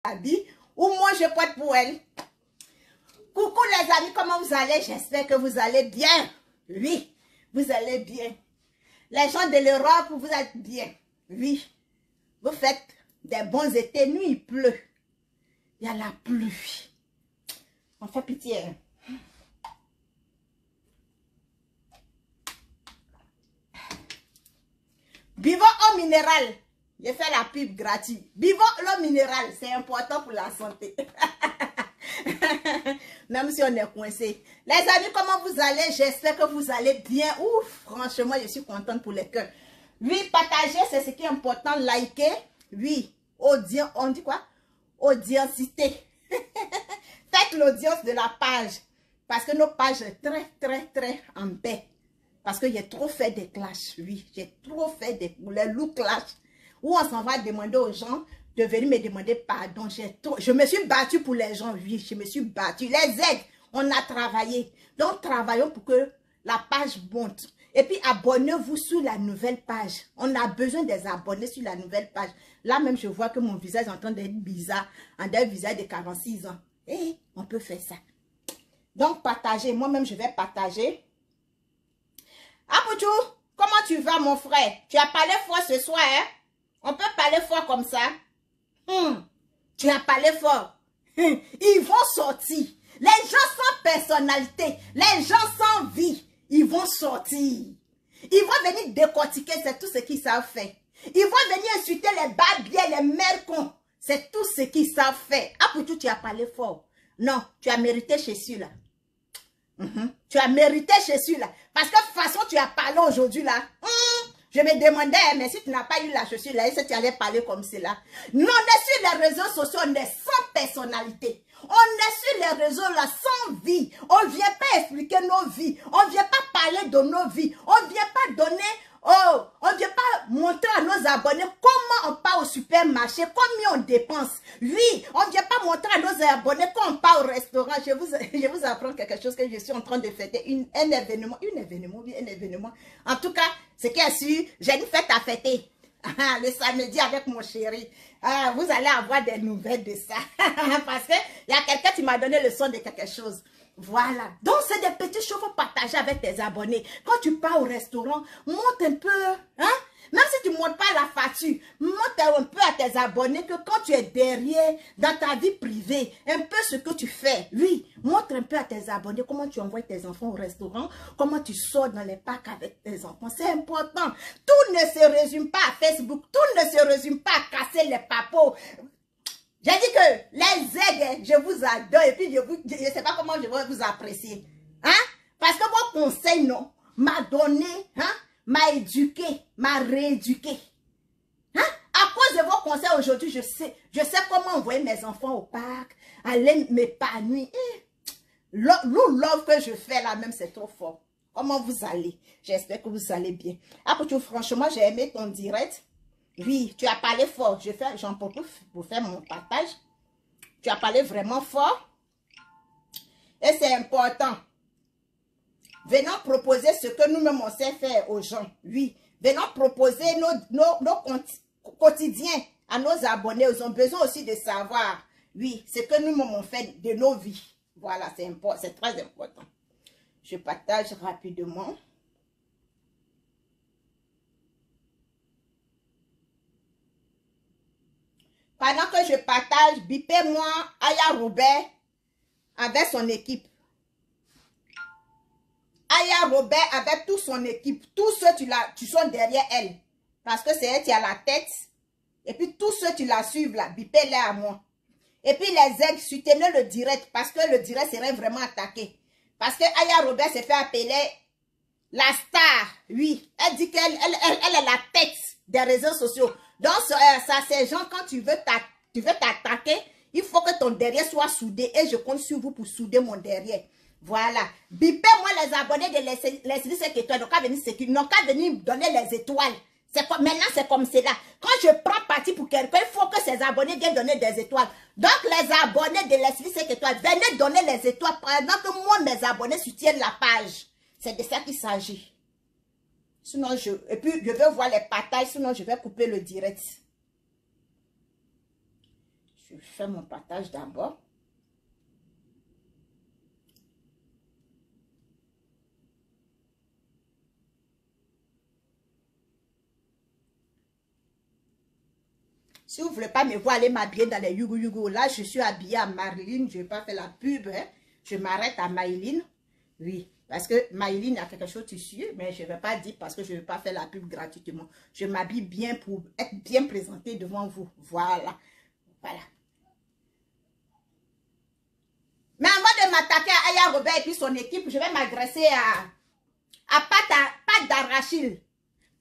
habille ou moi je porte pour elle. Coucou les amis, comment vous allez? J'espère que vous allez bien. Oui, vous allez bien. Les gens de l'Europe, vous êtes bien. Oui, vous faites des bons étés. Nuit, il pleut. Il y a la pluie. On fait pitié. Buvons eau minérale. J'ai fait la pub gratuite. Buvons l'eau minérale. C'est important pour la santé. Même si on est coincé. Les amis, comment vous allez? J'espère que vous allez bien. Ouf, franchement, je suis contente pour les cœurs. Oui, partager, c'est ce qui est important. Liker. Oui, audience, on dit quoi? Audiencité. Faites l'audience de la page. Parce que nos pages sont très en paix. Parce que j'ai trop fait des clashs. Oui, j'ai trop fait des loups clashs. Où on s'en va demander aux gens de venir me demander pardon. Je me suis battue pour les gens. Oui, je me suis battue. Les aides, on a travaillé. Donc, travaillons pour que la page monte. Et puis, abonnez-vous sur la nouvelle page. On a besoin des abonnés sur la nouvelle page. Là même, je vois que mon visage est en train d'être bizarre. En un visage de 46 ans. Et on peut faire ça. Donc, partagez. Moi-même, je vais partager. Apoutou, comment tu vas, mon frère? Tu as parlé fort ce soir, hein? On peut parler fort comme ça? Tu as parlé fort. Ils vont sortir. Les gens sans personnalité, les gens sans vie, ils vont sortir. Ils vont venir décortiquer, c'est tout ce qu'ils savent faire. Ils vont venir insulter les babiers, les mères cons. C'est tout ce qu'ils savent faire. Apoutou, tu as parlé fort. Non, tu as mérité chez celui-là. Tu as mérité chez celui-là. Parce que de toute façon, tu as parlé aujourd'hui là. Je me demandais, mais si tu n'as pas eu la chaussure là, est-ce que tu allais parler comme cela? Non, on est sur les réseaux sociaux, on est sans personnalité. On est sur les réseaux là, sans vie. On ne vient pas expliquer nos vies. On ne vient pas parler de nos vies. On ne vient pas donner... Oh, on ne vient pas montrer à nos abonnés comment on part au supermarché, combien on dépense. Oui, on ne vient pas montrer à nos abonnés quand on part au restaurant. Je vous apprends quelque chose que je suis en train de fêter. Un événement. En tout cas, ce qui est sûr, j'ai une fête à fêter. Le samedi avec mon chéri. Vous allez avoir des nouvelles de ça. Parce qu'il y a quelqu'un qui m'a donné le son de quelque chose. Voilà. Donc, c'est des petits choses qu'il faut partager avec tes abonnés. Quand tu pars au restaurant, montre un peu, hein? Même si tu ne montres pas la facture, montre un peu à tes abonnés que quand tu es derrière, dans ta vie privée, un peu ce que tu fais. Oui, montre un peu à tes abonnés comment tu envoies tes enfants au restaurant, comment tu sors dans les parcs avec tes enfants. C'est important. Tout ne se résume pas à Facebook. Tout ne se résume pas à casser les papos. J'ai dit que les aides, je vous adore et puis je ne sais pas comment je vais vous apprécier. Hein? Parce que vos conseils, non, m'a donné, hein, m'a éduqué, m'a rééduqué. Hein? À cause de vos conseils aujourd'hui, je sais comment envoyer mes enfants au parc, aller m'épanouir. Love que je fais là même, c'est trop fort. Comment vous allez? J'espère que vous allez bien. Après tout, franchement, j'ai aimé ton direct. Oui, tu as parlé fort. J'en profite pour faire mon partage. Tu as parlé vraiment fort. Et c'est important. Venons proposer ce que nous-mêmes on sait faire aux gens. Oui, venons proposer nos quotidiens à nos abonnés. Ils ont besoin aussi de savoir, oui, ce que nous-mêmes on fait de nos vies. Voilà, c'est très important. Je partage rapidement. Pendant que je partage, bipez-moi Aya Robert avec son équipe. Aya Robert avec toute son équipe. Tous ceux tu sont derrière elle. Parce que c'est elle qui a la tête. Et puis tous ceux qui la suivent là, bipez-les à moi. Et puis les aides, soutenez le direct. Parce que le direct serait vraiment attaqué. Parce que Aya Robert s'est fait appeler la star. Oui, elle dit qu'elle est la tête des réseaux sociaux. Donc, ça, c'est genre, quand tu veux t'attaquer, il faut que ton derrière soit soudé. Et je compte sur vous pour souder mon derrière. Voilà. Bipez-moi les abonnés de les 5 étoiles. Ils n'ont qu'à venir donner les étoiles. Maintenant, c'est comme cela. Quand je prends parti pour quelqu'un, il faut que ses abonnés viennent donner des étoiles. Donc, les abonnés de les 5 étoiles, venez donner les étoiles pendant que moi, mes abonnés soutiennent la page. C'est de ça qu'il s'agit. Sinon, et puis, je vais voir les partages, sinon je vais couper le direct. Je fais mon partage d'abord. Si vous ne voulez pas me voir aller m'habiller dans les yugu-yugu, là, je suis habillée à Marilyn. Je ne vais pas faire la pub. Hein. Je m'arrête à Marilyn. Oui, parce que Marilyn a quelque chose dessus, mais je ne vais pas dire parce que je ne vais pas faire la pub gratuitement. Je m'habille bien pour être bien présentée devant vous. Voilà. Voilà. Mais avant de m'attaquer à Aya Robert et puis son équipe, je vais m'adresser à pâte d'arachide.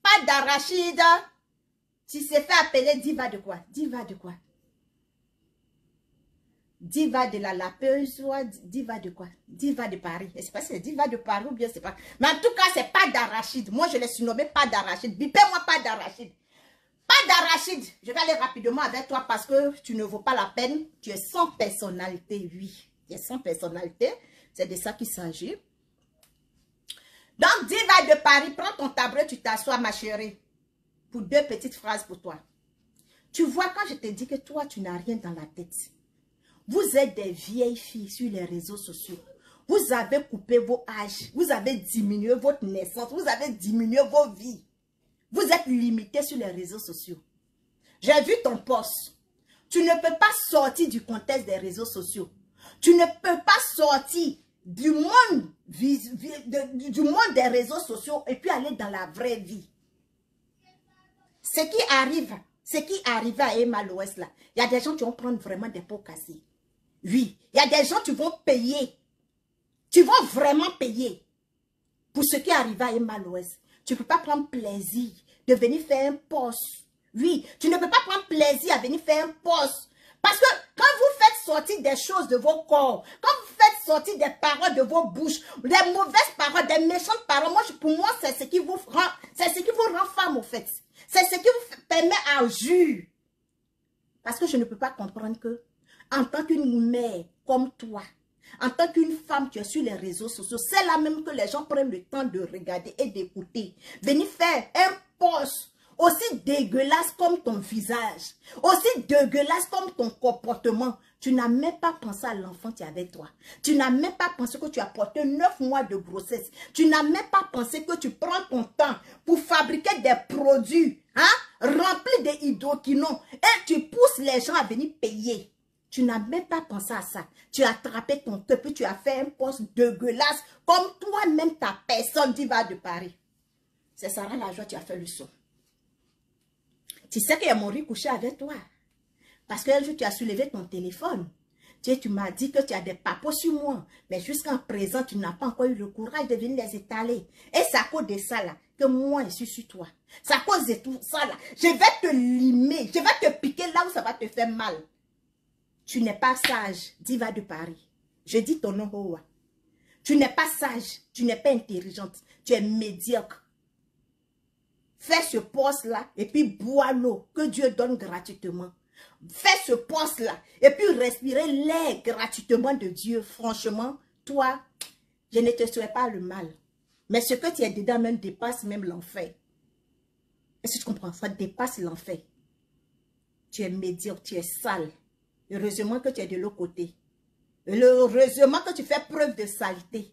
Pâte d'arachide. Tu s'est fait appeler diva de quoi? Diva de quoi? Diva de la lapeuse ou diva de quoi? Diva de Paris. Je ne sais pas si c'est diva de Paris ou bien c'est pas. Mais en tout cas, c'est pas d'arachide. Moi, je l'ai surnommé pas d'arachide. Bipez-moi pas d'arachide. Pas d'arachide. Je vais aller rapidement avec toi parce que tu ne vaux pas la peine. Tu es sans personnalité, oui. Tu es sans personnalité. C'est de ça qu'il s'agit. Donc, diva de Paris, prends ton tableau, tu t'assois, ma chérie. Pour deux petites phrases pour toi. Tu vois, quand je te dis que toi, tu n'as rien dans la tête. Vous êtes des vieilles filles sur les réseaux sociaux. Vous avez coupé vos âges. Vous avez diminué votre naissance. Vous avez diminué vos vies. Vous êtes limité sur les réseaux sociaux. J'ai vu ton post. Tu ne peux pas sortir du contexte des réseaux sociaux. Tu ne peux pas sortir du monde des réseaux sociaux et puis aller dans la vraie vie. Ce qui arrive à Emma l'Ouest là, il y a des gens qui vont prendre vraiment des pots cassés. Oui, il y a des gens qui vont payer. Tu vas vraiment payer pour ce qui arrive à Emma l'Ouest. Tu ne peux pas prendre plaisir de venir faire un post. Oui, tu ne peux pas prendre plaisir à venir faire un post. Parce que quand vous faites sortir des choses de vos corps, quand vous faites sortir des paroles de vos bouches, des mauvaises paroles, des méchantes paroles, pour moi, c'est ce qui vous rend femme au fait. C'est ce qui vous permet à jure. Parce que je ne peux pas comprendre que, en tant qu'une mère comme toi, en tant qu'une femme qui est sur les réseaux sociaux, c'est là même que les gens prennent le temps de regarder et d'écouter. Venir faire un post aussi dégueulasse comme ton visage, aussi dégueulasse comme ton comportement. Tu n'as même pas pensé à l'enfant qui est avec toi. Tu n'as même pas pensé que tu as porté 9 mois de grossesse. Tu n'as même pas pensé que tu prends ton temps pour fabriquer des produits remplis de hydroquinone et tu pousses les gens à venir payer. Tu n'as même pas pensé à ça. Tu as attrapé ton cœur puis tu as fait un poste dégueulasse comme toi-même ta personne diva de Paris. C'est Sarah Lajoie, tu as fait le son. Tu sais qu'il y a mon riz couché avec toi. Parce qu'un jour, tu as soulevé ton téléphone. Tu m'as dit que tu as des papos sur moi. Mais jusqu'à présent, tu n'as pas encore eu le courage de venir les étaler. Et c'est à cause de ça là que moi, je suis sur toi. C'est à cause de tout ça là. Je vais te limer. Je vais te piquer là où ça va te faire mal. Tu n'es pas sage, diva de Paris. Je dis ton nom, Hoa. Tu n'es pas sage. Tu n'es pas intelligente. Tu es médiocre. Fais ce poste-là et puis bois l'eau que Dieu donne gratuitement. Fais ce poste-là et puis respirez l'air gratuitement de Dieu. Franchement, toi, je ne te souhaite pas le mal. Mais ce que tu es dedans même dépasse même l'enfer. Est-ce que tu comprends? Ça dépasse l'enfer. Tu es médiocre, tu es sale. Heureusement que tu es de l'autre côté. Heureusement que tu fais preuve de saleté.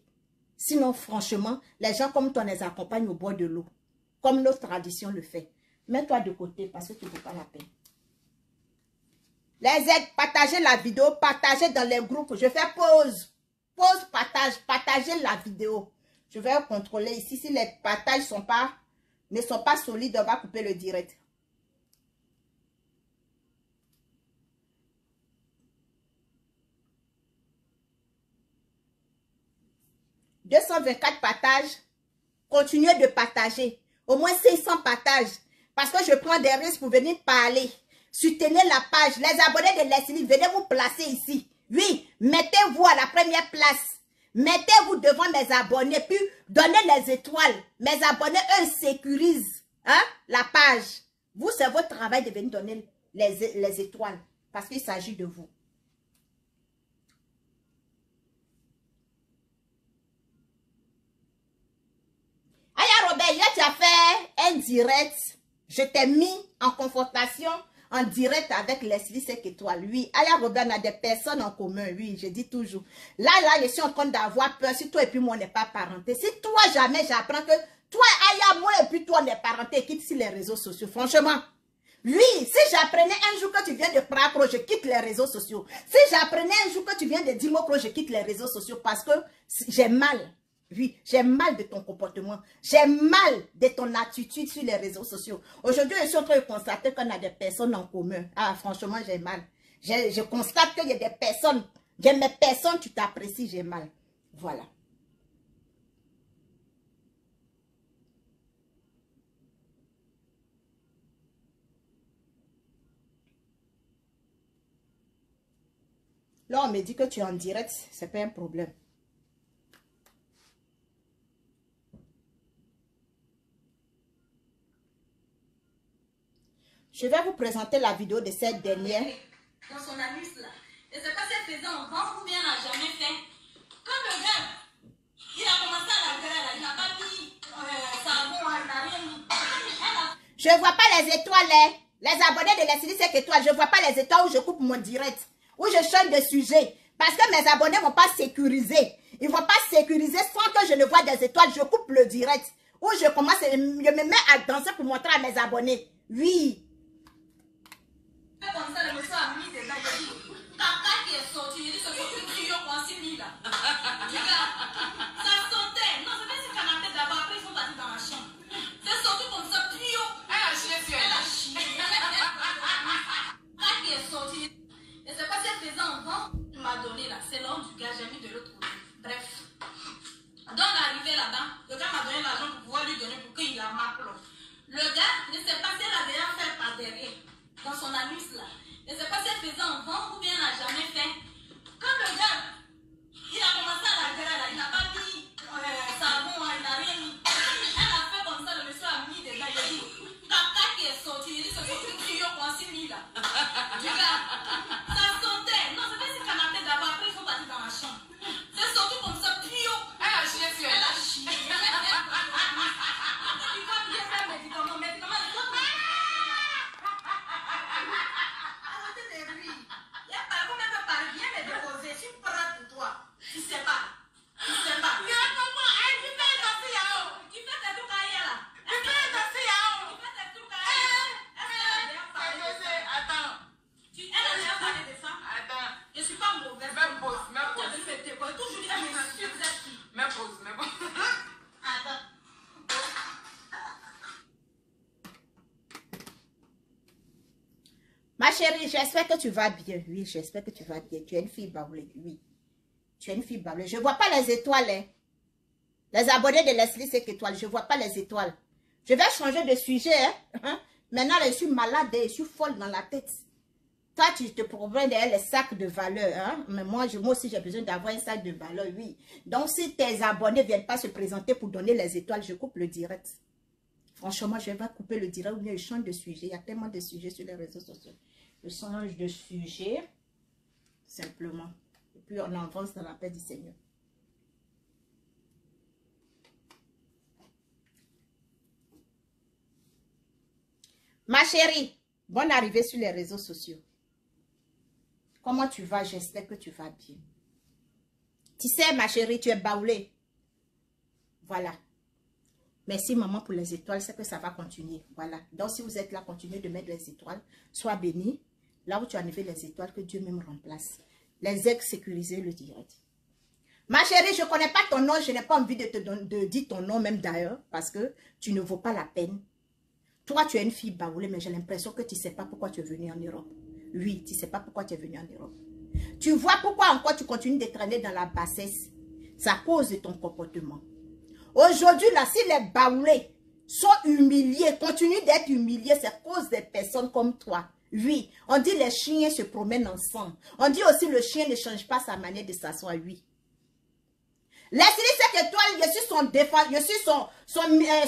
Sinon, franchement, les gens comme toi les accompagnent au bord de l'eau. Comme notre tradition le fait. Mets-toi de côté parce que tu ne vaux pas la peine. Les aides, partagez la vidéo, partagez dans les groupes. Je fais pause. Pause, partage, partagez la vidéo. Je vais contrôler ici. Si les partages ne sont pas solides, on va couper le direct. « 224 partages. Continuez de partager. Au moins 600 partages. Parce que je prends des risques pour venir parler. Soutenez la page. Les abonnés de Leslie, venez vous placer ici. Oui, mettez-vous à la première place. Mettez-vous devant mes abonnés. Puis donnez les étoiles. Mes abonnés, eux, sécurisent la page. Vous, c'est votre travail de venir donner les étoiles. Parce qu'il s'agit de vous. Aya Robert, hier tu as fait un direct. Je t'ai mis en confrontation en direct avec Leslie 5 étoiles. Oui, Aya Robert, on a des personnes en commun. Oui, je dis toujours. Là, je suis en train d'avoir peur. Si toi et puis moi, on n'est pas parenté. Si toi, jamais j'apprends que toi, Aya, moi et puis toi, on est parenté, quitte sur les réseaux sociaux. Franchement. Oui, si j'apprenais un jour que tu viens de Pracro, je quitte les réseaux sociaux. Si j'apprenais un jour que tu viens de Dimokro, je quitte les réseaux sociaux parce que j'ai mal. Oui, j'ai mal de ton comportement. J'ai mal de ton attitude sur les réseaux sociaux. Aujourd'hui, je suis en train de constater qu'on a des personnes en commun. Ah, franchement, j'ai mal. Je constate qu'il y a des personnes. J'aime mes personnes, tu t'apprécies, j'ai mal. Voilà. Là, on me dit que tu es en direct, c'est pas un problème. Je vais vous présenter la vidéo de cette dernière. Dans son anus là. Et c'est pas si elle faisait en vent ou bien elle n'a jamais fait. Quand le gars, il a commencé à la gueule, il n'a pas mis savon, il n'a rien mis. Je ne vois pas les étoiles, hein. Les abonnés de Leslie 5 étoiles, je ne vois pas les étoiles où je coupe mon direct, où je change de sujet. Parce que mes abonnés ne vont pas sécuriser. Ils ne vont pas sécuriser sans que je ne vois des étoiles. Je coupe le direct. Où je commence, je me mets à danser pour montrer à mes abonnés. Oui. Comme ça, le monsieur a mis des agneaux. Caca qui est sorti, il dit ce que tu tuyau qu'on s'y mis là. Ça sentait. Non, c'est pas si canapé d'abord, après ils sont partis dans la chambre. C'est sorti comme ça, tuyau. Elle a chié sur elle. Elle a chié. Caca qui est sorti. Et c'est pas si elle faisait en vent, tu m'as donné là. C'est l'homme du gars, j'ai mis de l'autre côté. Bref. Donc, on est arrivé là-bas. Le gars m'a donné l'argent pour pouvoir lui donner pour qu'il la m'appelle. Le gars ne sait pas si elle a déjà fait par derrière. Dans son anus là. Je ne sais pas si elle faisait en vent ou bien elle n'a jamais fait. Quand le gars, il a commencé à la gueule là, il n'a pas mis savon, il n'a rien mis. Elle a fait comme ça, le monsieur a mis des gars, il a dit, caca qui est sorti, il dit, c'est pour que tu tuyau qu'on s'y mis là. Du gars, ça sentait. Non, c'est pas si canapé d'abord, après ils sont partis dans la chambre. C'est sorti comme ça, tuyau. Elle a chié sur elle. Elle a chié. Il va bien faire médicaments, tu sais pas. Tu sais pas. Tu fais tes trucs ailleurs là. Tu fais tes trucs ailleurs. Attends. Elle a déjà parlé de ça. Attends. Je suis pas mauvaise. Même pause. Toujours dire, mais je suis qui. Même pause. Attends. Ma chérie, j'espère que tu vas bien. Oui, j'espère que tu vas bien. Tu es une fille baoulée. Oui. Tu es une fille baoulée. Je ne vois pas les étoiles. Hein. Les abonnés de Leslie 5 étoiles, je ne vois pas les étoiles. Je vais changer de sujet. Hein. Maintenant, je suis malade et je suis folle dans la tête. Toi, tu te promènes derrière les sacs de valeur. Hein. Mais moi aussi, j'ai besoin d'avoir un sac de valeur, oui. Donc, si tes abonnés ne viennent pas se présenter pour donner les étoiles, je coupe le direct. Franchement, je vais pas couper le direct ou bien je change de sujet. Il y a tellement de sujets sur les réseaux sociaux. Je change de sujet, simplement. Et puis, on avance dans la paix du Seigneur. Ma chérie, bonne arrivée sur les réseaux sociaux. Comment tu vas? J'espère que tu vas bien. Tu sais, ma chérie, tu es baoulée. Voilà. Merci, maman, pour les étoiles. C'est que ça va continuer. Voilà. Donc, si vous êtes là, continuez de mettre les étoiles. Sois béni. Là où tu as enlevé les étoiles, que Dieu même remplace. Les ex sécurisés le direct. Ma chérie, je ne connais pas ton nom. Je n'ai pas envie de dire ton nom même d'ailleurs. Parce que tu ne vaux pas la peine. Toi, tu es une fille baoulée, mais j'ai l'impression que tu ne sais pas pourquoi tu es venue en Europe. Oui, tu ne sais pas pourquoi tu es venue en Europe. Tu vois pourquoi encore tu continues de traîner dans la bassesse. C'est à cause de ton comportement. Aujourd'hui, là, si les baoulés sont humiliés, continuent d'être humiliés, c'est à cause des personnes comme toi. Oui, on dit les chiens se promènent ensemble. On dit aussi le chien ne change pas sa manière de s'asseoir, oui. Leslie 5 étoiles, je suis son défense, je suis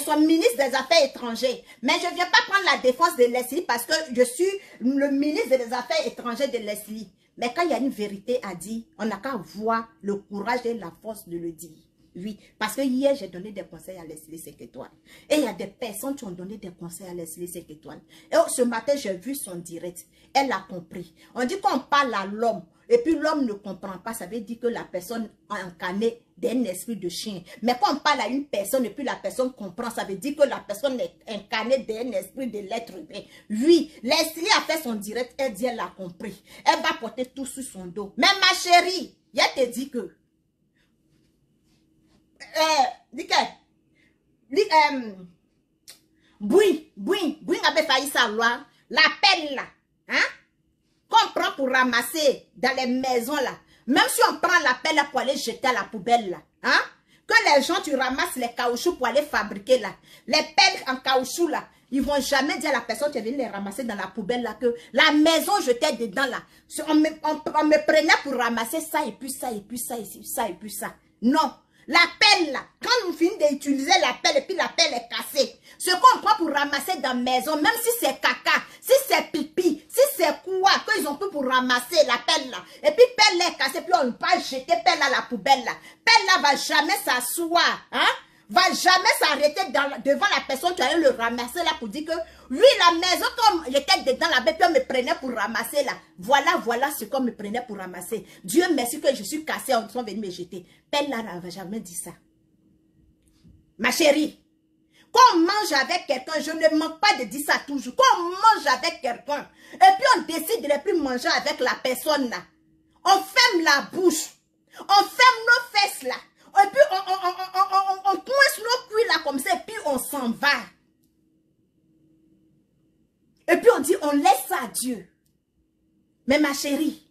son ministre des Affaires étrangères. Mais je ne viens pas prendre la défense de Leslie parce que je suis le ministre des Affaires étrangères de Leslie. Mais quand il y a une vérité à dire, on n'a qu'à voir le courage et la force de le dire. Oui, parce que hier, j'ai donné des conseils à Leslie 5 étoiles. Et il y a des personnes qui ont donné des conseils à Leslie 5 étoiles. Et ce matin, j'ai vu son direct. Elle a compris. On dit qu'on parle à l'homme. Et puis l'homme ne comprend pas. Ça veut dire que la personne a incarné d'un esprit de chien. Mais quand on parle à une personne et puis la personne comprend, ça veut dire que la personne est incarnée d'un esprit de l'être humain. Oui, Leslie a fait son direct. Elle dit elle a compris. Elle va porter tout sur son dos. Mais ma chérie, il te dit que Bouin avait failli savoir l'appel là, hein, qu'on prend pour ramasser dans les maisons là, même si on prend l'appel là pour aller jeter à la poubelle là, hein, que les gens tu ramasses les caoutchoucs pour aller fabriquer là, les pelles en caoutchouc là, ils vont jamais dire à la personne qui est venue les ramasser dans la poubelle là que la maison jetait dedans là, on me prenait pour ramasser ça et puis ça et puis ça et ça et puis ça, non. La pelle là, quand on finit d'utiliser la pelle et puis la pelle est cassée, ce qu'on prend pour ramasser dans la maison, même si c'est caca, si c'est pipi, si c'est quoi, qu'ils ont pris pour ramasser la pelle là, et puis pelle est cassée, puis on ne peut pas jeter pelle à la poubelle là, pelle là va jamais s'asseoir, hein, va jamais s'arrêter devant la personne qui allait le ramasser là pour dire que oui, la maison comme j'étais dedans là-bas, puis on me prenait pour ramasser là. Voilà ce qu'on me prenait pour ramasser. Dieu merci que je suis cassée, on sont venus me jeter. Pelle là, elle va jamais dire ça. Ma chérie, quand on mange avec quelqu'un, je ne manque pas de dire ça toujours. Quand on mange avec quelqu'un, et puis on décide de ne plus manger avec la personne là, on ferme la bouche, on ferme nos fesses là, et puis on coince nos cuits là comme ça, et puis on s'en va. Et puis on dit, on laisse ça à Dieu. Mais ma chérie,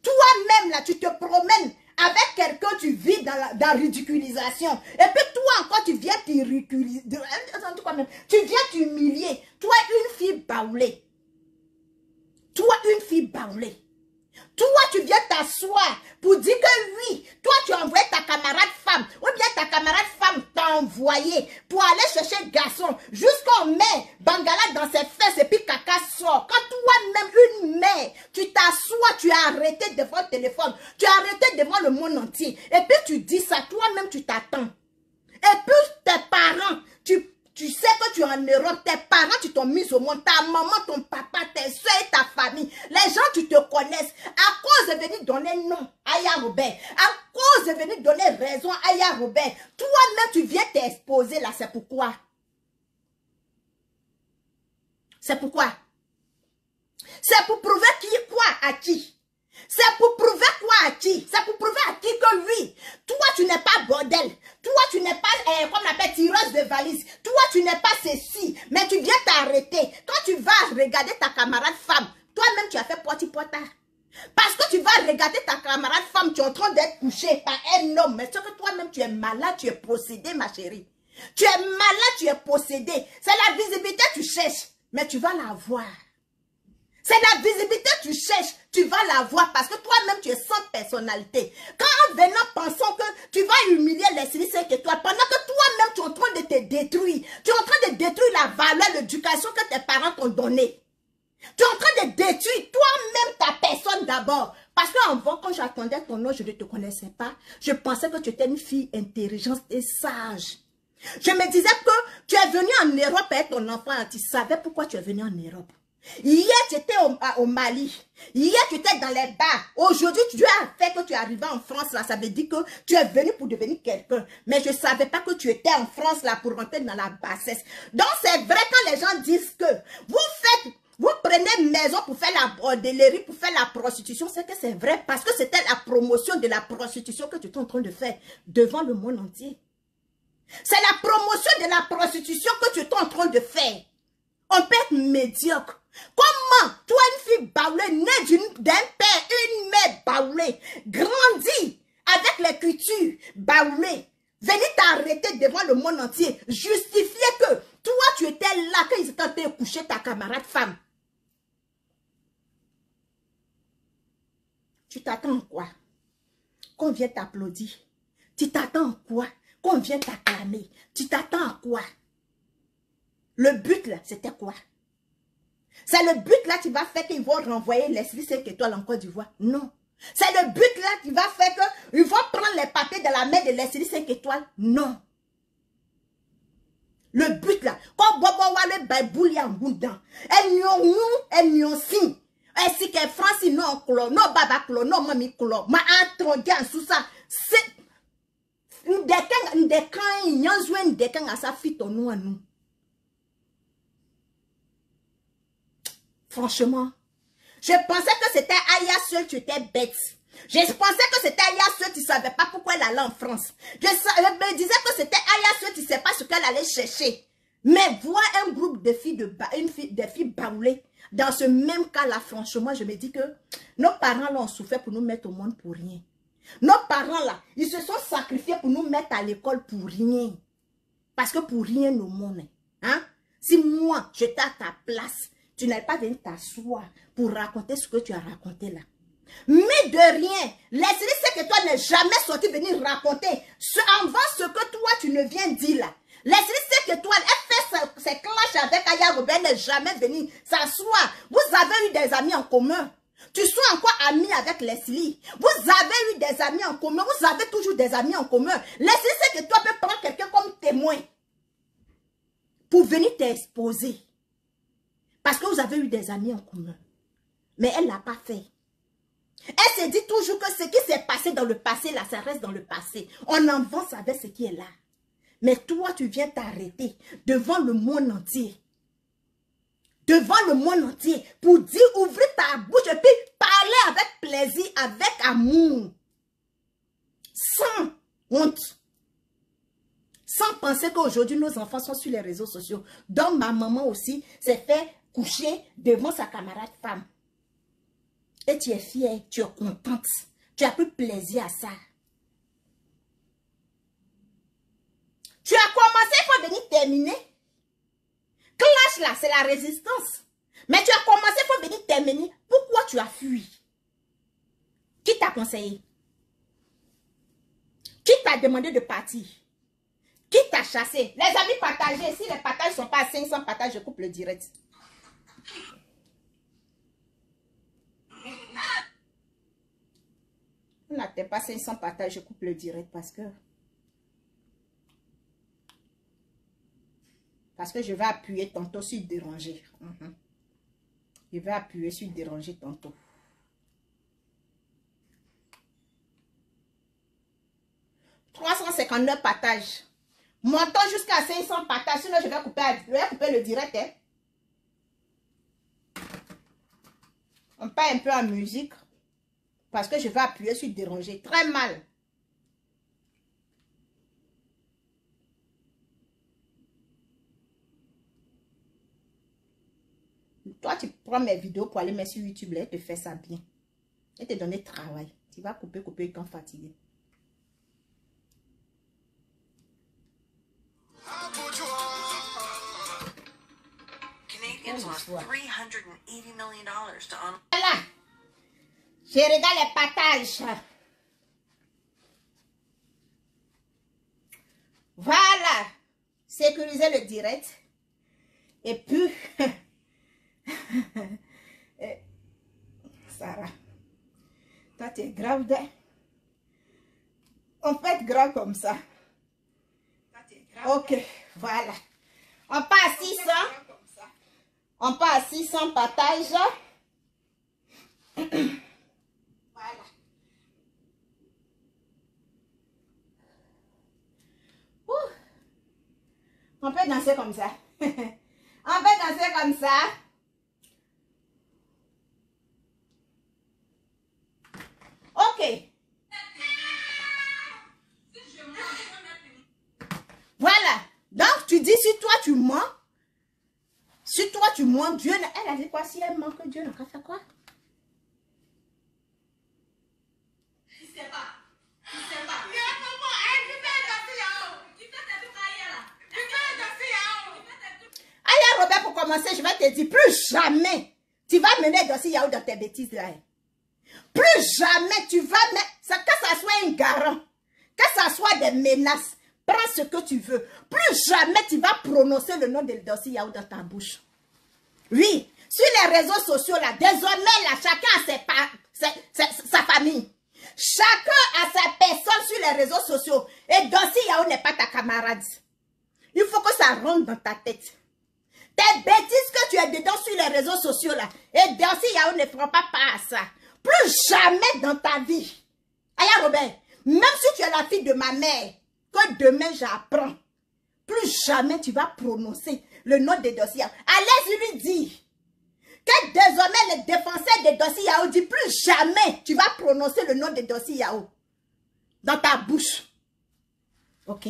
toi-même là, tu te promènes avec quelqu'un, tu vis dans la ridiculisation. Et puis toi encore, tu viens t'humilier. Toi, une fille baoulée. Toi, tu viens t'asseoir pour dire que oui, toi, tu as envoyé ta camarade femme, ou bien ta camarade femme t'a envoyé pour aller chercher le garçon, jusqu'on met Bangala dans ses fesses et puis caca sort. Quand toi-même, une mère, tu t'assois, tu as arrêté devant le téléphone, tu as arrêté devant le monde entier, et puis tu dis ça, toi-même, tu t'attends. Et puis tes parents, tu sais que tu es en Europe, tes parents, tu t'ont mis au monde, ta maman, ton papa, tes soeurs et ta famille. Les gens, tu te connaissent. À cause de venir donner nom à Ya Robert, à cause de venir donner raison à Ya Robert, toi-même, tu viens t'exposer là. C'est pourquoi. C'est pourquoi. C'est pour prouver qui, quoi à qui. C'est pour prouver quoi à qui? C'est pour prouver à qui que oui, toi tu n'es pas bordel, toi tu n'es pas, comme on appelle, tireuse de valise, toi tu n'es pas ceci, mais tu viens t'arrêter. Quand tu vas regarder ta camarade femme, toi-même tu as fait porti-porta. Parce que tu vas regarder ta camarade femme, tu es en train d'être couché par un homme, mais c'est que toi-même tu es malade, tu es possédé ma chérie. Tu es malade, tu es possédé. C'est la visibilité que tu cherches, mais tu vas la voir. C'est la visibilité que tu cherches, tu vas la voir parce que toi-même tu es sans personnalité. Quand en venant pensant que tu vas humilier les 5 étoiles pendant que toi-même tu es en train de te détruire. Tu es en train de détruire la valeur, l'éducation que tes parents t'ont donnée. Tu es en train de détruire toi-même ta personne d'abord. Parce qu'avant, quand j'attendais ton nom, je ne te connaissais pas. Je pensais que tu étais une fille intelligente et sage. Je me disais que tu es venue en Europe avec ton enfant. Tu savais pourquoi tu es venue en Europe. Hier, tu étais au Mali. Hier, tu étais dans les bars. Aujourd'hui, tu as fait que tu es arrivé en France. Là, ça veut dire que tu es venu pour devenir quelqu'un. Mais je ne savais pas que tu étais en France là pour rentrer dans la bassesse. Donc, c'est vrai quand les gens disent que vous prenez maison pour faire la bordellerie, pour faire la prostitution. C'est que c'est vrai parce que c'était la promotion de la prostitution que tu es en train de faire devant le monde entier. C'est la promotion de la prostitution que tu es en train de faire. On peut être médiocre. Comment toi, une fille baoulée, née d'un père, une mère baoulée, grandie avec les cultures baoulées, venir t'arrêter devant le monde entier, justifier que toi, tu étais là quand ils étaient en train de coucher ta camarade femme. Tu t'attends à quoi? Qu'on vienne t'applaudir. Tu t'attends à quoi? Qu'on vienne t'acclamer. Tu t'attends à quoi? Le but là, c'était quoi? C'est le but là qui va faire qu'ils vont renvoyer Leslie 5 étoiles en Côte d'Ivoire. Non. C'est le but là qui va faire que ils vont prendre les papiers de la main de Leslie 5 étoiles. Non. Le but là, quand Bobo Wale Baibouli en Boudan, elle n'y ont si. Ainsi que France, non, non, Baba, non, Mami, ma atrondian sous ça. C'est. Ndekan, nyanzoué, ndekan, à sa fille, ton nom à nous. Franchement, je pensais que c'était Aya seule, tu étais bête. Je pensais que c'était Aya seule, tu ne savais pas pourquoi elle allait en France. Je me disais que c'était Aya seule, tu ne sais pas ce qu'elle allait chercher. Mais voir un groupe de filles, des filles baoulées, dans ce même cas-là, franchement, je me dis que nos parents l'ont souffert pour nous mettre au monde pour rien. Nos parents là, ils se sont sacrifiés pour nous mettre à l'école pour rien. Parce que pour rien au monde. Hein? Si moi, j'étais à ta place, tu n'allais pas venir t'asseoir pour raconter ce que tu as raconté là. Mais de rien, Leslie sait que toi n'es jamais sorti venir raconter ce que toi tu ne viens dire là. Leslie sait que toi, elle fait ses clashs avec Aya Robert, elle n'est jamais venue s'asseoir. Vous avez eu des amis en commun. Tu sois encore ami avec Leslie. Vous avez eu des amis en commun. Vous avez toujours des amis en commun. Leslie sait que toi peux prendre quelqu'un comme témoin pour venir t'exposer. Parce que vous avez eu des amis en commun. Mais elle ne l'a pas fait. Elle se dit toujours que ce qui s'est passé dans le passé, là, ça reste dans le passé. On avance avec ce qui est là. Mais toi, tu viens t'arrêter devant le monde entier. Devant le monde entier. Pour dire, ouvrir ta bouche et puis parler avec plaisir, avec amour. Sans honte. Sans penser qu'aujourd'hui, nos enfants sont sur les réseaux sociaux. Donc, ma maman aussi s'est fait coucher devant sa camarade femme. Et tu es fière, tu es contente. Tu as pris plaisir à ça. Tu as commencé, il faut venir terminer. Clash là, c'est la résistance. Mais tu as commencé, il faut venir terminer. Pourquoi tu as fui? Qui t'a conseillé? Qui t'a demandé de partir? Qui t'a chassé? Les amis partagés. Si les partages ne sont pas à 500 partages, je coupe le direct. On n'atteint pas 500 partages, je coupe le direct parce que je vais appuyer tantôt sur déranger. Je vais appuyer sur déranger tantôt. « 359 partages. Montons jusqu'à 500 partages. Sinon, je vais couper le direct. Hein. On part un peu en musique. Parce que je vais appuyer sur déranger. Très mal. Toi, tu prends mes vidéos pour aller mettre sur YouTube. Là, et te faire ça bien. Et te donner travail. Tu vas couper quand fatigué. Canadians lost $380 million to Voilà. Je regarde les partages. Voilà. Sécuriser le direct. Et puis, Sarah, toi tu es grave. On peut être grave comme ça. Ok, voilà. On part à 600. On part à 600 partages. Voilà. On peut danser comme ça. On peut danser comme ça. Ok. Voilà. Donc, tu dis, si toi tu mens, Dieu, elle a dit quoi? Si elle ment, que Dieu n'a qu'à faire quoi? Je sais pas. Aya Robert, pour commencer, je vais te dire, plus jamais, tu vas mener Dossi Yahoo dans tes bêtises là. Plus jamais, tu vas mettre, que ça soit un garant, que ça soit des menaces, prends ce que tu veux. Plus jamais, tu vas prononcer le nom de Dossi Yahoo dans ta bouche. Oui, sur les réseaux sociaux là, désormais là, chacun a sa famille. camarades. Il faut que ça rentre dans ta tête. Tes bêtises que tu es dedans sur les réseaux sociaux là. Et Darcy Yao ne prend pas part à ça. Plus jamais dans ta vie. Aya Robert, même si tu es la fille de ma mère, que demain j'apprends, plus jamais tu vas prononcer le nom de Darcy Yao. Allez lui dire que désormais les défenseurs de Darcy Yao disent plus jamais tu vas prononcer le nom de Darcy Yao dans ta bouche. Ok.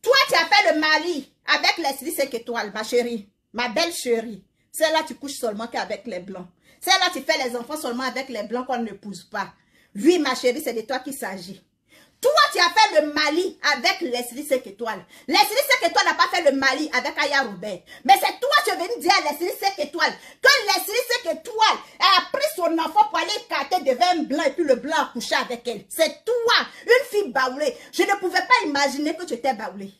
Toi, tu as fait le mari avec les 5 étoiles, ma chérie, ma belle chérie. Celle-là, tu couches seulement qu'avec les blancs. Celle-là, tu fais les enfants seulement avec les blancs qu'on n'épouse pas. Oui, ma chérie, c'est de toi qu'il s'agit. Toi, tu as fait le mali avec Leslie 5 étoiles. Leslie 5 étoiles n'a pas fait le mali avec Aya Robert. Mais c'est toi qui es venu dire à Leslie 5 étoiles que Leslie 5 étoiles a pris son enfant pour aller écarter devant un blanc et puis le blanc a couché avec elle. C'est toi, une fille baoulée. Je ne pouvais pas imaginer que tu étais baoulée.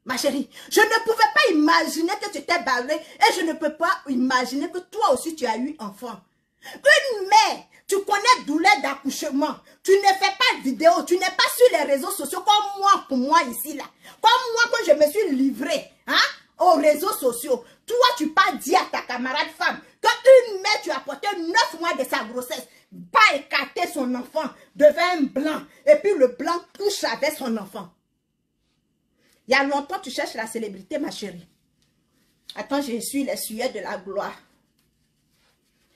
Ma chérie, je ne pouvais pas imaginer que tu étais baoulée et je ne peux pas imaginer que toi aussi tu as eu enfant. Une mère, tu connais douleur d'accouchement, tu ne fais pas de vidéo, tu n'es pas sur les réseaux sociaux comme moi, pour moi ici là. Comme moi quand je me suis livrée aux réseaux sociaux. Toi, tu pas dit à ta camarade femme qu'une mère, tu as porté 9 mois de sa grossesse, pas écarter son enfant devant un blanc et puis le blanc couche avec son enfant. Il y a longtemps, tu cherches la célébrité, ma chérie. Attends, je suis les sujets de la gloire.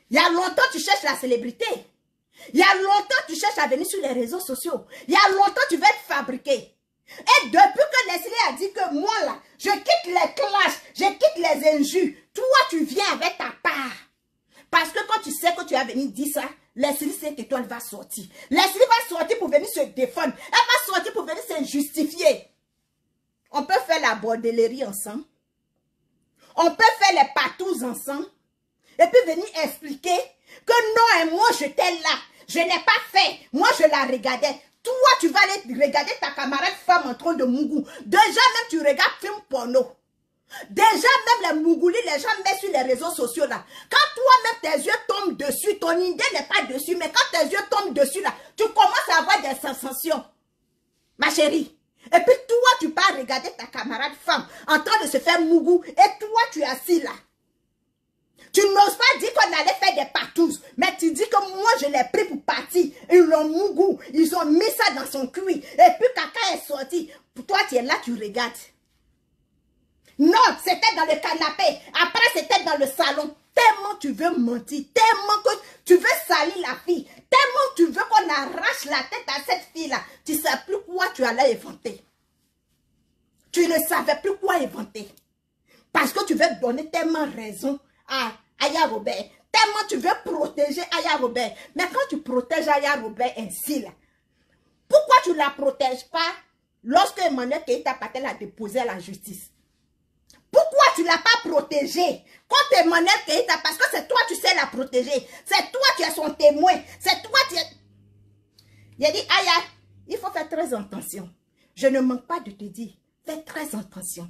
Il y a longtemps, tu cherches la célébrité. Il y a longtemps, tu cherches à venir sur les réseaux sociaux. Il y a longtemps, tu veux te fabriquer. Et depuis que Leslie a dit que moi, là, je quitte les clashs, je quitte les injures, toi, tu viens avec ta part. Parce que quand tu sais que tu as venu dire ça, Leslie sait que toi, elle va sortir. Leslie va sortir pour venir se défendre. Elle va sortir pour venir se justifier. On peut faire la bordellerie ensemble. On peut faire les patous ensemble. Et puis venir expliquer que non, et moi j'étais là. Je n'ai pas fait. Moi je la regardais. Toi tu vas aller regarder ta camarade femme en train de mougou. Déjà même tu regardes film porno. Déjà même les mougoulis, les gens mettent sur les réseaux sociaux là. Quand toi-même tes yeux tombent dessus, ton idée n'est pas dessus. Mais quand tes yeux tombent dessus là, tu commences à avoir des sensations. Ma chérie. Et puis toi tu pars regarder ta camarade femme en train de se faire mougou. Et toi tu es assis là. Tu n'oses pas dire qu'on allait faire des patous, mais tu dis que moi je l'ai pris pour partir. Ils l'ont mougou, ils ont mis ça dans son cuir. Et puis caca est sorti. Toi tu es là, tu regardes. Non, c'était dans le canapé. Après c'était dans le salon. Tellement tu veux mentir, tellement que tu veux salir la fille, tellement tu veux qu'on arrache la tête à cette fille-là. Tu ne sais plus quoi tu allais inventer. Tu ne savais plus quoi inventer. Parce que tu veux donner tellement raison à Aya Robert. Tellement tu veux protéger Aya Robert. Mais quand tu protèges Aya Robert ainsi là, pourquoi tu ne la protèges pas lorsque Emmanuel Keita Patel a déposé à la justice? Pourquoi tu ne l'as pas protégée contre Emmanuel Keita? Parce que c'est toi tu sais la protéger. C'est toi qui es son témoin. C'est toi qui es... Il a dit, Aya, il faut faire très attention. Je ne manque pas de te dire, fais très attention.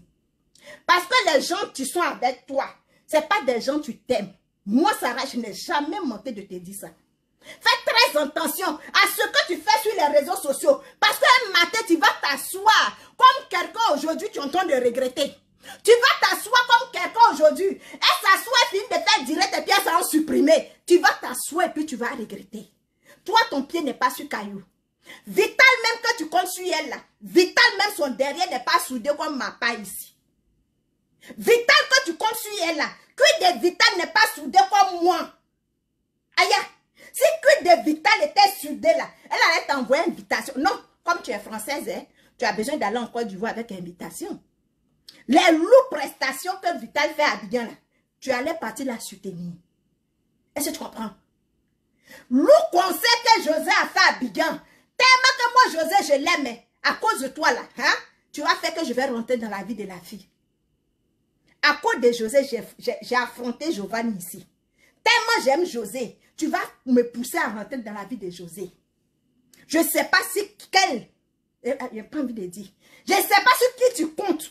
Parce que les gens qui sont avec toi, ce n'est pas des gens que tu t'aimes. Moi, Sarah, je n'ai jamais manqué de te dire ça. Fais très attention à ce que tu fais sur les réseaux sociaux. Parce qu'un matin, tu vas t'asseoir comme quelqu'un aujourd'hui, tu es en train de regretter. Tu vas t'asseoir comme quelqu'un aujourd'hui. Elle s'assoit et finit de faire direct et puis elle s'en supprimer. Tu vas t'asseoir et puis tu vas regretter. Toi, ton pied n'est pas sur caillou. Vital même que tu comptes sur elle là. Vital même son derrière n'est pas soudé comme ma paille ici. Vital que tu comptes sur elle là. Que de Vital n'est pas soudé comme moi. Aya, si que de Vital était soudé là, elle allait t'envoyer une invitation. Non, comme tu es française, hein, tu as besoin d'aller en Côte d'Ivoire avec invitation. Les lourdes prestations que Vital fait à Abidjan là, tu allais partir la soutenir. Est-ce que tu comprends? Lourd conseil que José a fait à Abidjan, tellement que moi José je l'aime, à cause de toi là, hein, tu vas faire que je vais rentrer dans la vie de la fille. À cause de José, j'ai affronté Giovanni ici. Tellement j'aime José, tu vas me pousser à rentrer dans la vie de José. Je ne sais pas si quel... Il n'y a pas envie de dire. Je ne sais pas sur qui tu comptes.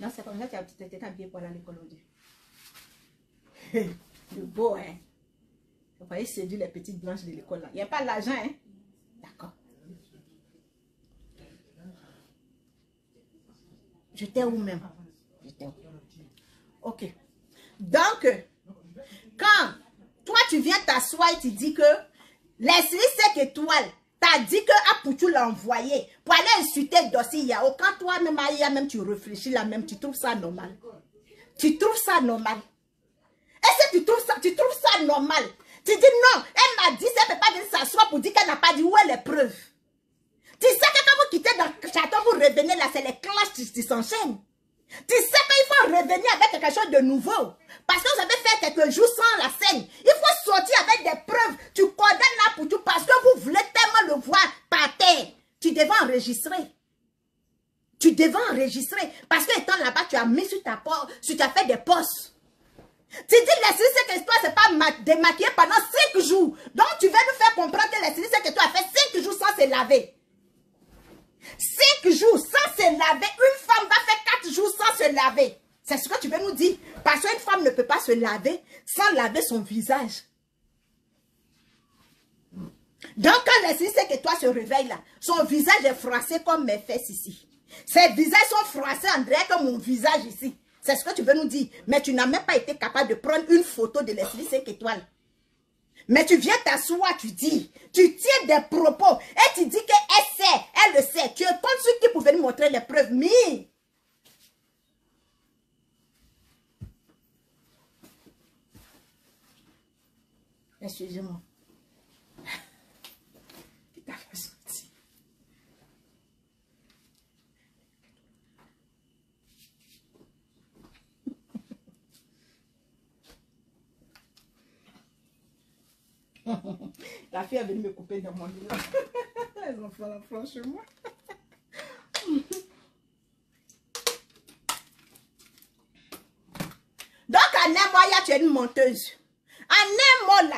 Non, c'est comme ça que tu étais habillé pour aller à l'école aujourd'hui. Le beau, hein. Vous voyez séduire les petites blanches de l'école là. Il n'y a pas l'argent, hein. D'accord. J'étais où même? J'étais où? Ok. Donc, quand toi tu viens t'asseoir et tu dis que Leslie Seck Étoile t'as dit que Apoutou l'a envoyé pour aller insulter Dossi Yao. Quand toi-même, Aïa, même tu réfléchis là même, tu trouves ça normal? Tu trouves ça normal? Est-ce que tu trouves ça normal? Tu dis non, elle m'a dit, elle ne peut pas venir s'asseoir pour dire qu'elle n'a pas dit. Où est les preuves? Tu sais que quand vous quittez dans le château, vous revenez là, c'est les clashs qui s'enchaînent. Tu sais qu'il faut revenir avec quelque chose de nouveau. Parce que vous avez fait quelques jours sans la scène. Il faut sortir avec des preuves. Tu condamnes là pour tout parce que vous voulez tellement le voir par terre. Tu devais enregistrer. Tu devais enregistrer. Parce que étant là-bas, tu as mis sur ta porte, tu as fait des posts. Tu dis Leslie Seck Étoile, c'est pas démaquillé pendant 5 jours. Donc tu veux nous faire comprendre que Leslie Seck Étoile a fait 5 jours sans se laver. 5 jours sans se laver. Une femme va faire 4 jours sans se laver. C'est ce que tu veux nous dire. Parce qu'une femme ne peut pas se laver sans laver son visage. Donc quand Leslie Seck Étoile se réveille là, son visage est froissé comme mes fesses ici. Ses visages sont froissés, André, comme mon visage ici. C'est ce que tu veux nous dire. Mais tu n'as même pas été capable de prendre une photo de Leslie Seck Étoile. Mais tu viens t'asseoir, tu dis, tu tiens des propos et tu dis qu'elle sait, elle le sait. Tu es contre ceux qui pouvaient nous montrer les preuves. Mais excusez-moi. Qui t'a fait sortir? La fille est venue me couper dans mon lit. Les enfants là, franchement. Donc, en un mois, tu es une menteuse. En un mois là,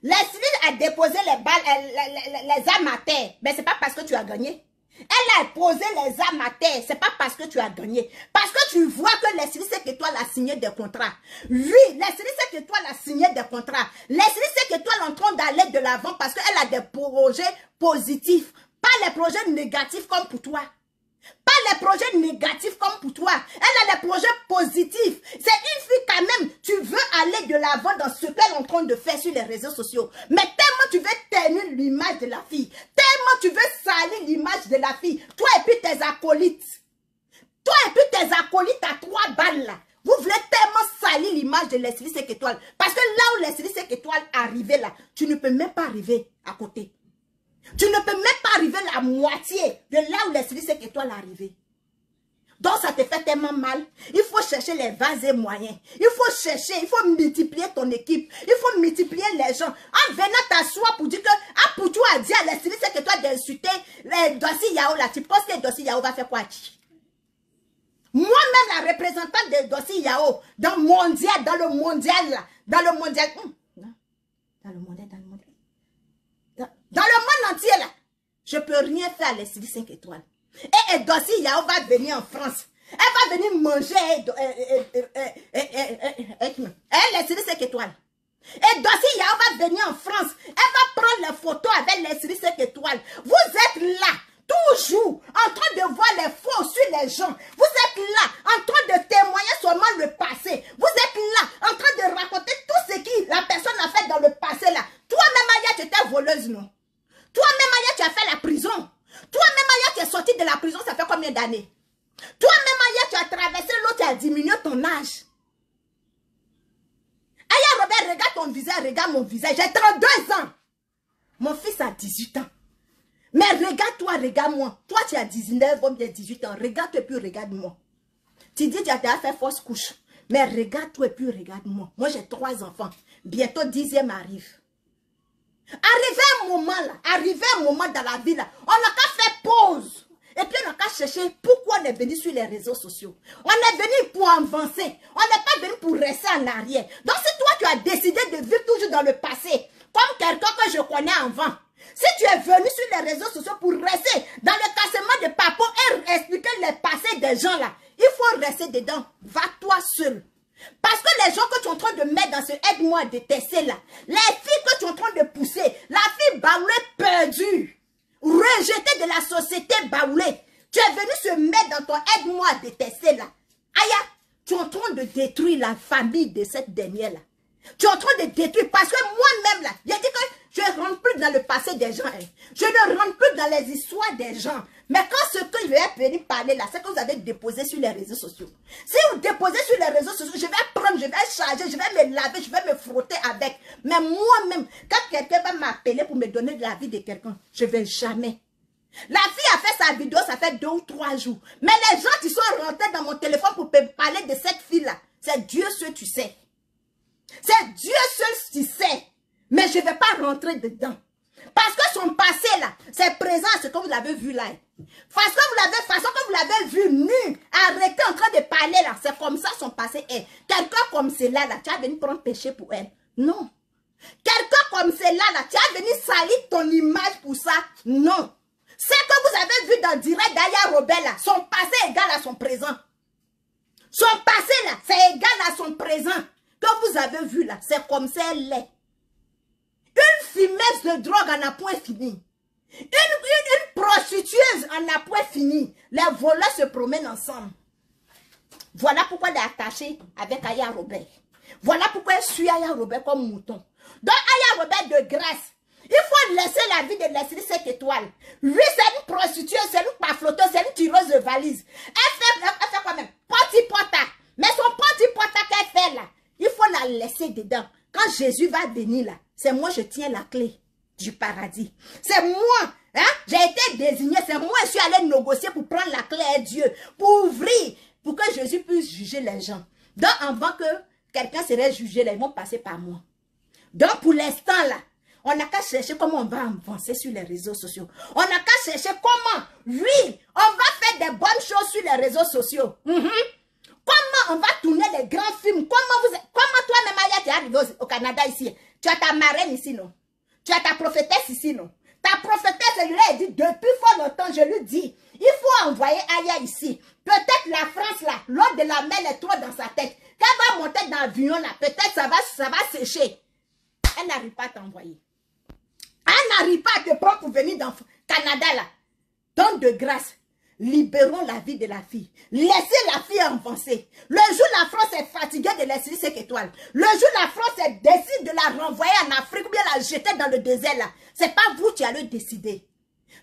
Leslie a déposé les balles, les armes à terre. Mais c'est pas parce que tu as gagné. Elle a posé les armes à terre. C'est pas parce que tu as gagné. Parce que tu vois que Leslie Seck Étoile a signé des contrats. Oui, Leslie Seck Étoile a signé des contrats. Leslie Seck Étoile est en train d'aller de l'avant parce qu'elle a des projets positifs. Pas les projets négatifs comme pour toi. Pas les projets négatifs comme pour toi. Elle a des projets positifs. C'est une fille quand même. Tu veux aller de l'avant dans ce qu'elle est en train de faire sur les réseaux sociaux. Mais tellement tu veux ternir l'image de la fille. Tellement tu veux salir l'image de la fille. Toi et puis tes acolytes. Toi et puis tes acolytes à 3 balles là. Vous voulez tellement salir l'image de Leslie Seck Étoile. Parce que là où Leslie Seck Étoile est arrivée là, tu ne peux même pas arriver à côté. Tu ne peux même pas arriver la moitié de là où Leslie Seck Étoile est arrivée. Donc ça te fait tellement mal. Il faut chercher les vases et moyens. Il faut chercher, il faut multiplier ton équipe. Il faut multiplier les gens. En venant t'asseoir pour dire que Apoutou a dit à Leslie Seck Étoile d'insulter Dossi Yao là. Tu penses que Dossi Yao va faire quoi? Moi-même la représentante de Dossi Yao dans le mondial là. Dans le mondial entier là, je peux rien faire à Leslie 5 étoiles. Et Dossi Yao va venir en France. Elle va venir manger Leslie 5 étoiles. Et Dossi Yao va venir en France. Elle va prendre les photos avec Leslie 5 étoiles. Vous êtes là, toujours, en train de voir les faux sur les gens. Vous êtes là, en train de témoigner seulement le passé. Vous êtes là, en train de raconter tout ce que la personne a fait dans le passé là. Toi-même, Aya, tu étais voleuse, non? Toi-même, Aya, tu as fait la prison. Toi-même, Aya, tu es sorti de la prison, ça fait combien d'années? Toi-même, Aya, tu as traversé l'eau, tu as diminué ton âge. Aya, Robert, regarde ton visage, regarde mon visage. J'ai 32 ans. Mon fils a 18 ans. Mais regarde-toi, regarde-moi. Toi, tu as 19 ans, tu as 18 ans. Regarde-toi et puis regarde-moi. Tu dis que tu as déjà fait fausse couche. Mais regarde-toi et puis regarde-moi. Moi, j'ai 3 enfants. Bientôt, 10e arrive. Arrivé un moment dans la vie là, on n'a qu'à faire pause. Et puis on n'a qu'à chercher pourquoi on est venu sur les réseaux sociaux. On est venu pour avancer. On n'est pas venu pour rester en arrière. Donc si toi tu as décidé de vivre toujours dans le passé, comme quelqu'un que je connais avant, si tu es venu sur les réseaux sociaux pour rester dans le cassement de papo et expliquer le passé des gens là, il faut rester dedans. Va toi seul. Parce que les gens que tu es en train de mettre dans ce aide-moi à détester là, les filles que tu es en train de pousser, la fille baoulée perdue, rejetée de la société baoulée, tu es venu se mettre dans ton aide-moi à détester là. Aya, tu es en train de détruire la famille de cette dernière là. Tu es en train de détruire parce que moi-même là, j'ai dit que je ne rentre plus dans le passé des gens. Hein. Je ne rentre plus dans les histoires des gens. Mais quand ce que je vais venir parler là, c'est que vous avez déposé sur les réseaux sociaux. Si vous déposez sur les réseaux sociaux, je vais prendre, je vais charger, je vais me laver, je vais me frotter avec. Mais moi-même, quand quelqu'un va m'appeler pour me donner de la vie de quelqu'un, je ne vais jamais. La fille a fait sa vidéo, ça fait 2 ou 3 jours. Mais les gens qui sont rentrés dans mon téléphone pour me parler de cette fille-là, c'est Dieu seul tu sais. C'est Dieu seul qui sait. Mais je ne vais pas rentrer dedans. Parce que son passé là, c'est présent, ce que vous avez vu là. Façon que vous l'avez vu nu, arrêté en train de parler là, c'est comme ça son passé est. Quelqu'un comme celle-là, là, tu as venu prendre péché pour elle. Non. Quelqu'un comme celle-là, là, tu as venu salir ton image pour ça. Non. Ce que vous avez vu dans le direct d'Aya Robert là, son passé est égal à son présent. Son passé là, c'est égal à son présent. Que vous avez vu là, c'est comme ça elle est. Une fumeuse de drogue en a point fini. Une prostitueuse en a point fini. Les voleurs se promènent ensemble. Voilà pourquoi elle est attachée avec Aya Robert. Voilà pourquoi elle suit Aya Robert comme mouton. Donc Aya Robert de grâce, il faut laisser la vie de Leslie 5 étoiles. Lui c'est une prostitueuse, c'est une pafloteuse, c'est une tireuse de valise. Elle fait quoi même? Poti-pota. Mais son poti-pota qu'elle fait là, il faut la laisser dedans. Quand Jésus va venir là, c'est moi je tiens la clé du paradis. C'est moi, hein? J'ai été désigné, c'est moi je suis allé négocier pour prendre la clé à Dieu, pour ouvrir, pour que Jésus puisse juger les gens. Donc avant que quelqu'un serait jugé, là, ils vont passer par moi. Donc pour l'instant là, on n'a qu'à chercher comment on va avancer sur les réseaux sociaux. On n'a qu'à chercher comment, oui, on va faire des bonnes choses sur les réseaux sociaux. Comment on va tourner les grands films? Comment toi-même, Aya, tu es arrivé au Canada ici? Tu as ta marraine ici, non? Tu as ta prophétesse ici, non? Ta prophétesse, elle lui a dit, depuis fort longtemps, je lui dis, il faut envoyer Aya ici. Peut-être la France, là, l'eau de la mer est trop dans sa tête. Quand elle va monter dans l'avion, là, peut-être ça va sécher. Elle n'arrive pas à t'envoyer. Elle n'arrive pas à te prendre pour venir dans le Canada, là. Donc, de grâce, libérons la vie de la fille. Laissez la fille avancer. Le jour la France est fatiguée de laisser 5 étoiles. Le jour la France décide de la renvoyer en Afrique ou bien la jeter dans le désert là. C'est pas vous qui allez décider.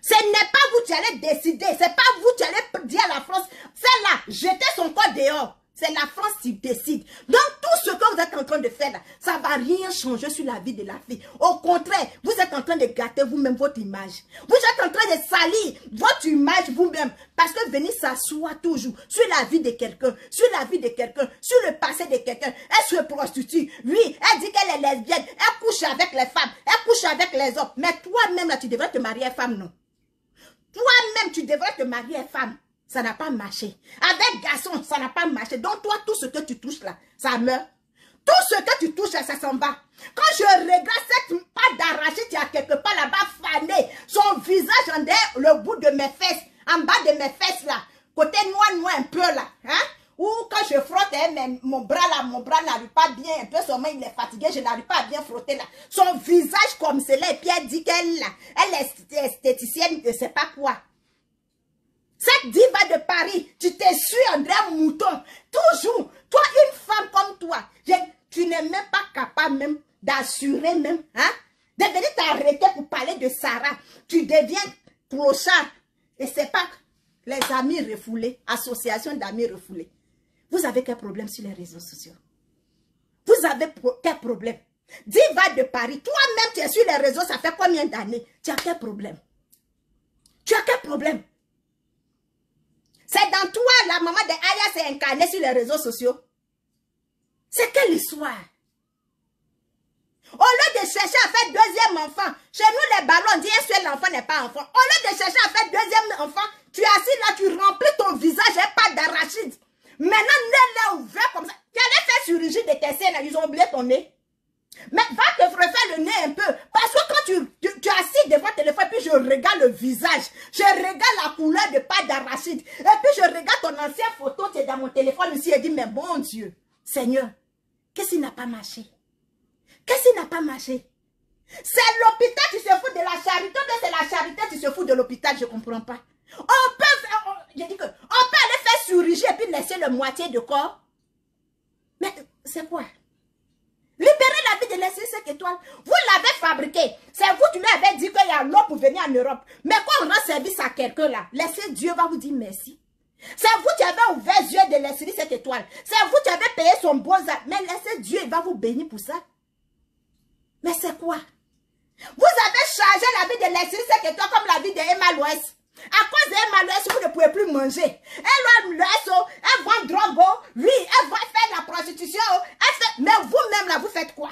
Ce n'est pas vous qui allez décider. C'est pas vous qui allez dire à la France, celle-là, jetez son corps dehors. C'est la France qui décide. Donc, tout ce que vous êtes en train de faire, là, ça ne va rien changer sur la vie de la fille. Au contraire, vous êtes en train de gâter vous-même votre image. Vous êtes en train de salir votre image vous-même. Parce que venir s'asseoir toujours sur la vie de quelqu'un, sur la vie de quelqu'un, sur le passé de quelqu'un. Elle se prostitue. Oui, elle dit qu'elle est lesbienne. Elle couche avec les femmes. Elle couche avec les hommes. Mais toi-même, là, tu devrais te marier à femme, non? Toi-même, tu devrais te marier à femme. Ça n'a pas marché. Avec garçon, ça n'a pas marché. Donc toi, tout ce que tu touches là, ça meurt. Tout ce que tu touches là, ça s'en va. Quand je regarde cette pâte d'arachide, il y a quelque part là-bas fané, son visage en derrière le bout de mes fesses, en bas de mes fesses là, côté noir un peu là, hein? Ou quand je frotte mon bras n'arrive pas bien, un peu seulement il est fatigué, je n'arrive pas à bien frotter là. Son visage comme cela, et puis elle dit qu'elle est esthéticienne, je ne sais pas quoi. Cette diva de Paris, tu t'es su André Mouton. Toujours, toi, une femme comme toi, tu n'es même pas capable même d'assurer même, hein, de venir t'arrêter pour parler de Sarah. Tu deviens clochard. Et c'est pas les amis refoulés, association d'amis refoulés. Vous avez quel problème sur les réseaux sociaux? Vous avez quel problème? Diva de Paris, toi-même tu es sur les réseaux, ça fait combien d'années? Tu as quel problème? Tu as quel problème? C'est dans toi, la maman de Aya s'est incarnée sur les réseaux sociaux. C'est quelle histoire? Au lieu de chercher à faire deuxième enfant, chez nous les ballons, on dit un seul enfant n'est pas enfant. Au lieu de chercher à faire deuxième enfant, tu es assis là, tu remplis ton visage et pas d'arachide. Maintenant, nez là ouvert comme ça. Tu allais faire chirurgie de tes seins, ils ont oublié ton nez. Mais va te refaire le nez un peu. Parce que quand tu es assis devant le téléphone, puis je regarde le visage, je regarde regarde la couleur de pâte d'arachide. Et puis je regarde ton ancienne photo, tu es dans mon téléphone ici et dis, mais bon Dieu, Seigneur, qu'est-ce qui n'a pas marché? Qu'est-ce qui n'a pas marché? C'est l'hôpital qui se fout de la charité, mais c'est la charité qui se fout de l'hôpital, je ne comprends pas. On peut aller faire chirurgie et puis laisser le moitié de corps. Mais c'est quoi? Libérez la vie de laisser 5 étoiles. Vous l'avez fabriqué. C'est vous qui lui avez dit qu'il y a l'eau pour venir en Europe. Mais quand on rend service à quelqu'un là, laissez Dieu va vous dire merci. C'est vous qui avez ouvert les yeux de laisser 5 étoiles. C'est vous qui avez payé son beau acte. Mais laissez Dieu, il va vous bénir pour ça. Mais c'est quoi? Vous avez changé la vie de laisser 5 étoiles comme la vie d'Emma Loès. À cause d'Emma Loès, vous ne pouvez plus manger. Elle vend drogue, oui, elle va faire la prostitution. Mais vous-même là, vous faites quoi?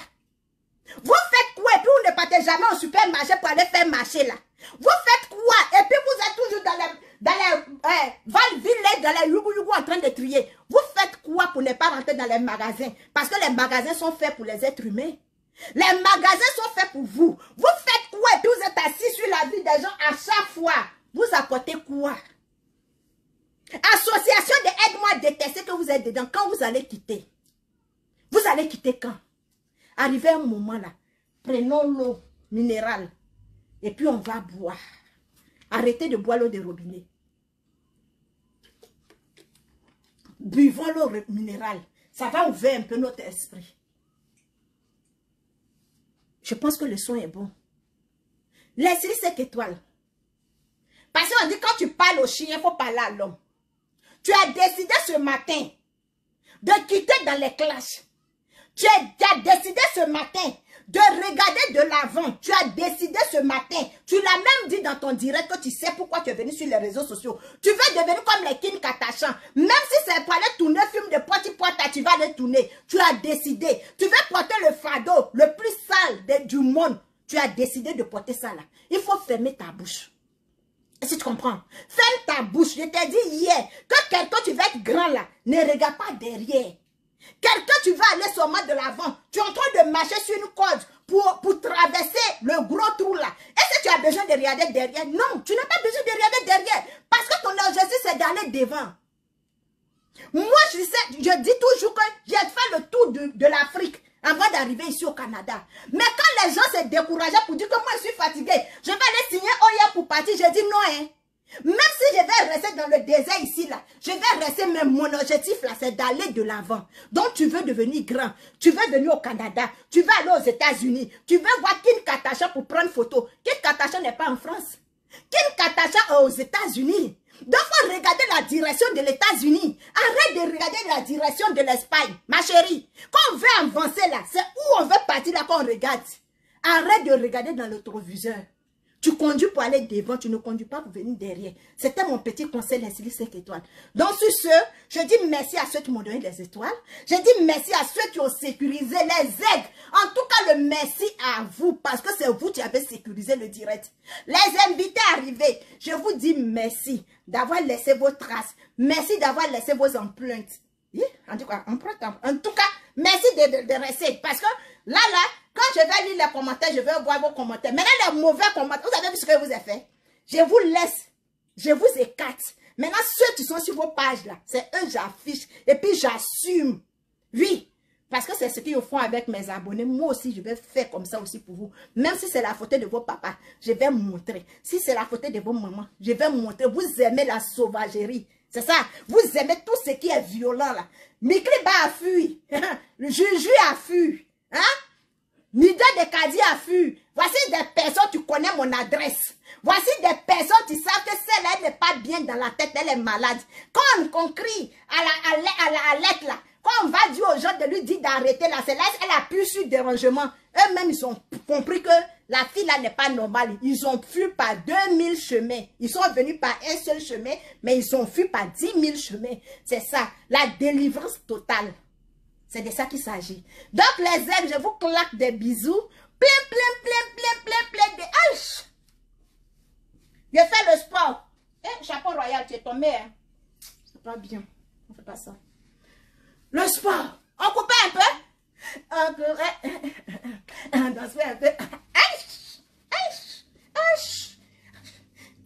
Vous faites quoi? Et puis vous ne partez jamais au supermarché pour aller faire marché là. Vous faites quoi? Et puis vous êtes toujours dans les Val-Ville, dans les Yougou en train de trier. Vous faites quoi pour ne pas rentrer dans les magasins? Parce que les magasins sont faits pour les êtres humains. Les magasins sont faits pour vous. Vous faites quoi? Et puis vous êtes assis sur la vie des gens à chaque fois. Vous apportez quoi? Association de aide-moi à détester que vous êtes dedans. Quand vous allez quitter? Vous allez quitter quand? Arrivé un moment là, prenons l'eau minérale et puis on va boire. Arrêtez de boire l'eau des robinets. Buvons l'eau minérale. Ça va ouvrir un peu notre esprit. Je pense que le son est bon. Laissez 5 étoiles. Parce qu'on dit quand tu parles au chien, il faut parler à l'homme. Tu as décidé ce matin de quitter dans les clashs. Tu as décidé ce matin de regarder de l'avant. Tu as décidé ce matin. Tu l'as même dit dans ton direct que tu sais pourquoi tu es venu sur les réseaux sociaux. Tu veux devenir comme les Kim Kardashian. Même si c'est pour aller tourner film de Poti-Pota, tu vas aller tourner. Tu as décidé. Tu veux porter le fardeau le plus sale du monde. Tu as décidé de porter ça là. Il faut fermer ta bouche. Est-ce que tu comprends? Ferme ta bouche. Je t'ai dit hier que quelqu'un, tu vas être grand là. Ne regarde pas derrière. Quelqu'un, tu vas aller seulement de l'avant. Tu es en train de marcher sur une corde pour traverser le gros trou là. Est-ce que tu as besoin de regarder derrière? Non, tu n'as pas besoin de regarder derrière. Parce que ton objectif, c'est d'aller devant. Moi, je dis toujours que j'ai fait le tour de l'Afrique avant d'arriver ici au Canada. Mais quand les gens se décourageaient pour dire que moi, je suis fatigué, je vais aller signer OIA pour partir, je dis non, hein. Même si je vais rester dans le désert ici, là, je vais rester, mais mon objectif, là, c'est d'aller de l'avant. Donc, tu veux devenir grand, tu veux venir au Canada, tu veux aller aux États-Unis, tu veux voir Kim Kardashian pour prendre photo. Kim Kardashian n'est pas en France. Kim Kardashian est aux États-Unis. Donc, il faut regarder la direction de l'États-Unis. Arrête de regarder la direction de l'Espagne, ma chérie. Quand on veut avancer, là, c'est où on veut partir, là, quand on regarde. Arrête de regarder dans le rétroviseur. Tu conduis pour aller devant, tu ne conduis pas pour venir derrière. C'était mon petit conseil, les 5 étoiles. Donc, sur ce, je dis merci à ceux qui m'ont donné des étoiles. Je dis merci à ceux qui ont sécurisé les aides. En tout cas, le merci à vous, parce que c'est vous qui avez sécurisé le direct. Les invités arrivés, je vous dis merci d'avoir laissé vos traces. Merci d'avoir laissé vos empreintes. En tout cas, merci de rester. Parce que là, quand je vais lire les commentaires, je vais voir vos commentaires. Maintenant, les mauvais commentaires, vous avez vu ce que je vous ai fait? Je vous laisse, je vous écarte. Maintenant, ceux qui sont sur vos pages là, c'est eux j'affiche. Et puis j'assume. Oui, parce que c'est ce qu'ils font avec mes abonnés. Moi aussi, je vais faire comme ça aussi pour vous. Même si c'est la photo de vos papas, je vais montrer. Si c'est la photo de vos mamans, je vais montrer. Vous aimez la sauvagerie. C'est ça. Vous aimez tout ce qui est violent là. Mikliba a fui. Le Juju a fui. Hein? Nida de Kadi a fui. Voici des personnes, tu connais mon adresse. Voici des personnes, tu sais que celle-là, elle n'est pas bien dans la tête, elle est malade. Quand on crie à la lettre là, quand on va dire aux gens de lui dire d'arrêter là, celle-là, elle a pu sur dérangement. Eux-mêmes, ils ont compris que la fille là n'est pas normale. Ils ont fui par 2000 chemins. Ils sont venus par un seul chemin, mais ils ont fui par 10 000 chemins. C'est ça, la délivrance totale. C'est de ça qu'il s'agit. Donc les ailes, je vous claque des bisous. Plein de haches. Je fais le sport. Chapeau royal, tu es tombé. Hein? C'est pas bien. On fait pas ça. Le sport. On coupe un peu. On coupe. On danse un peu.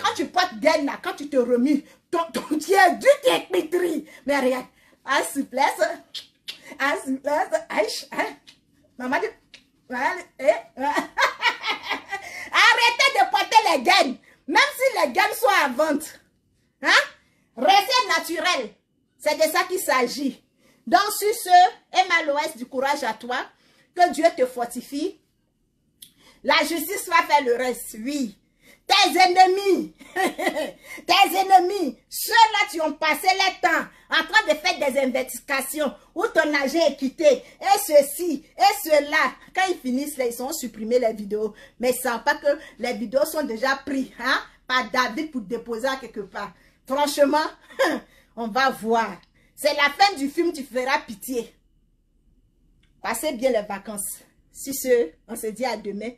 Quand tu portes gaine là, quand tu te remues, tu as dû t'épitrer. Mais regarde, à souplesse, aïe, hein. Maman dit, arrêtez de porter les gaines, même si les gaines sont à vente. Hein? Restez naturel. C'est de ça qu'il s'agit. Donc, sur ce, MLOS, du courage à toi. Que Dieu te fortifie. La justice va faire le reste, oui. Tes ennemis, ceux-là qui ont passé le temps en train de faire des investigations où ton argent est quitté, et ceci, et cela, quand ils finissent, là, ils ont supprimé les vidéos. Mais ils ne savent pas que les vidéos sont déjà prises hein, par David pour déposer à quelque part. Franchement, on va voir. C'est la fin du film, tu feras pitié. Passez bien les vacances. Si ce, on se dit à demain.